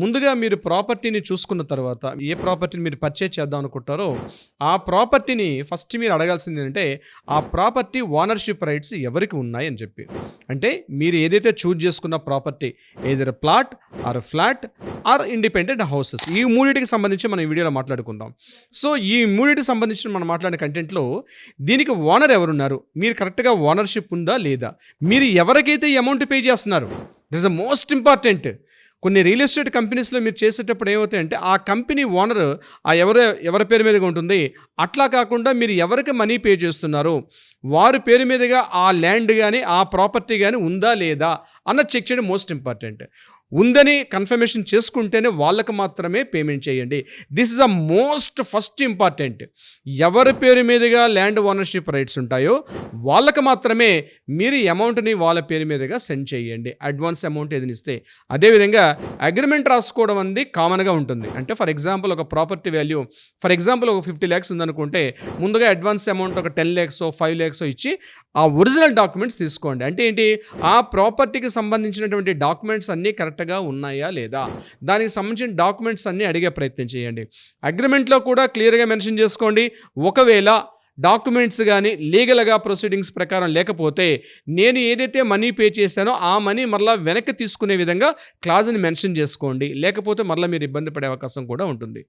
ముందుగా మీరు ప్రాపర్టీని చూసుకున్న తర్వాత ఏ ప్రాపర్టీని మీరు పర్చేజ్ చేద్దాం అనుకుంటారో ఆ ప్రాపర్టీని ఫస్ట్ మీరు అడగాల్సింది ఏంటంటే ఆ ప్రాపర్టీ ఓనర్షిప్ రైట్స్ ఎవరికి ఉన్నాయి అని చెప్పి. అంటే మీరు ఏదైతే చూజ్ చేసుకున్న ప్రాపర్టీ ఏదైనా plot or flat or independent houses, ఈ మూడింటికి సంబంధించి మనం ఈ వీడియోలో మాట్లాడుకుందాం. సో ఈ మూడింటికి సంబంధించి మనం మాట్లాడిన కంటెంట్లో దీనికి ఓనర్ ఎవరున్నారు, మీరు కరెక్ట్గా ఓనర్షిప్ ఉందా లేదా, మీరు ఎవరికైతే ఈ అమౌంట్ పే చేస్తున్నారు, దిస్ ద మోస్ట్ ఇంపార్టెంట్. కొన్ని రియల్ ఎస్టేట్ కంపెనీస్లో మీరు చేసేటప్పుడు ఏమవుతాయంటే ఆ కంపెనీ ఓనర్ ఆ ఎవరి పేరు మీదుగా ఉంటుంది. అట్లా కాకుండా మీరు ఎవరికి మనీ పే చేస్తున్నారు, వారి పేరు మీదుగా ఆ ల్యాండ్ కానీ ఆ ప్రాపర్టీ కానీ ఉందా లేదా అన్నది చెక్ చేయడం మోస్ట్ ఇంపార్టెంట్. ఉందని కన్ఫర్మేషన్ చేసుకుంటేనే వాళ్ళకి మాత్రమే పేమెంట్ చేయండి. This is the most first important. ఎవరి పేరు మీదుగా ల్యాండ్ ఓనర్షిప్ రైట్స్ ఉంటాయో వాళ్ళకి మాత్రమే మీరు అమౌంట్ని వాళ్ళ పేరు మీదుగా సెండ్ చేయండి, అడ్వాన్స్ అమౌంట్ ఏదైనా ఇస్తే. అదేవిధంగా అగ్రిమెంట్ రాసుకోవడం అనేది కామన్గా ఉంటుంది. అంటే ఫర్ ఎగ్జాంపుల్ ఒక ప్రాపర్టీ వాల్యూ ఫర్ ఎగ్జాంపుల్ ఒక 50 lakhs ఉందనుకుంటే ముందుగా అడ్వాన్స్ అమౌంట్ ఒక 10 lakhs 5 lakhs ఇచ్చి ఆ ఒరిజినల్ డాక్యుమెంట్స్ తీసుకోండి. అంటే ఏంటి, ఆ ప్రాపర్టీకి సంబంధించినటువంటి డాక్యుమెంట్స్ అన్నీ కరెక్ట్గా ఉన్నాయా లేదా, దానికి సంబంధించిన డాక్యుమెంట్స్ అన్నీ అడిగే ప్రయత్నం చేయండి. అగ్రిమెంట్లో కూడా క్లియర్గా మెన్షన్ చేసుకోండి. ఒకవేళ డాక్యుమెంట్స్ కానీ లీగల్గా ప్రొసీడింగ్స్ ప్రకారం లేకపోతే నేను ఏదైతే మనీ పే చేశానో ఆ మనీ మరలా వెనక్కి తీసుకునే విధంగా క్లాజ్ని మెన్షన్ చేసుకోండి. లేకపోతే మరలా మీరు ఇబ్బంది పడే అవకాశం కూడా ఉంటుంది.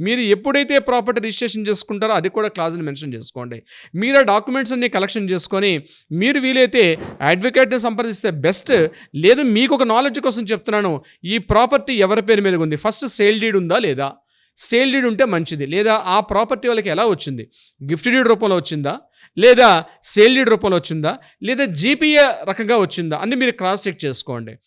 మీరు ఎప్పుడైతే ప్రాపర్టీ రిజిస్ట్రేషన్ చేసుకుంటారో అది కూడా క్లాజ్ని మెన్షన్ చేసుకోండి. మీరు ఆ డాక్యుమెంట్స్ అన్ని కలెక్షన్ చేసుకొని మీరు వీలైతే అడ్వకేట్ని సంప్రదిస్తే బెస్ట్. లేదు మీకు ఒక నాలెడ్జ్ కోసం చెప్తున్నాను, ఈ ప్రాపర్టీ ఎవరి పేరు మీద ఉంది, ఫస్ట్ సేల్ డీడ్ ఉందా లేదా, సేల్ డీడ్ ఉంటే మంచిది. లేదా ఆ ప్రాపర్టీ వాళ్ళకి ఎలా వచ్చింది, గిఫ్ట్ డీడ్ రూపంలో వచ్చిందా లేదా సేల్ డీడ్ రూపంలో వచ్చిందా లేదా జీపీఏ రకంగా వచ్చిందా అని మీరు క్రాస్ చెక్ చేసుకోండి.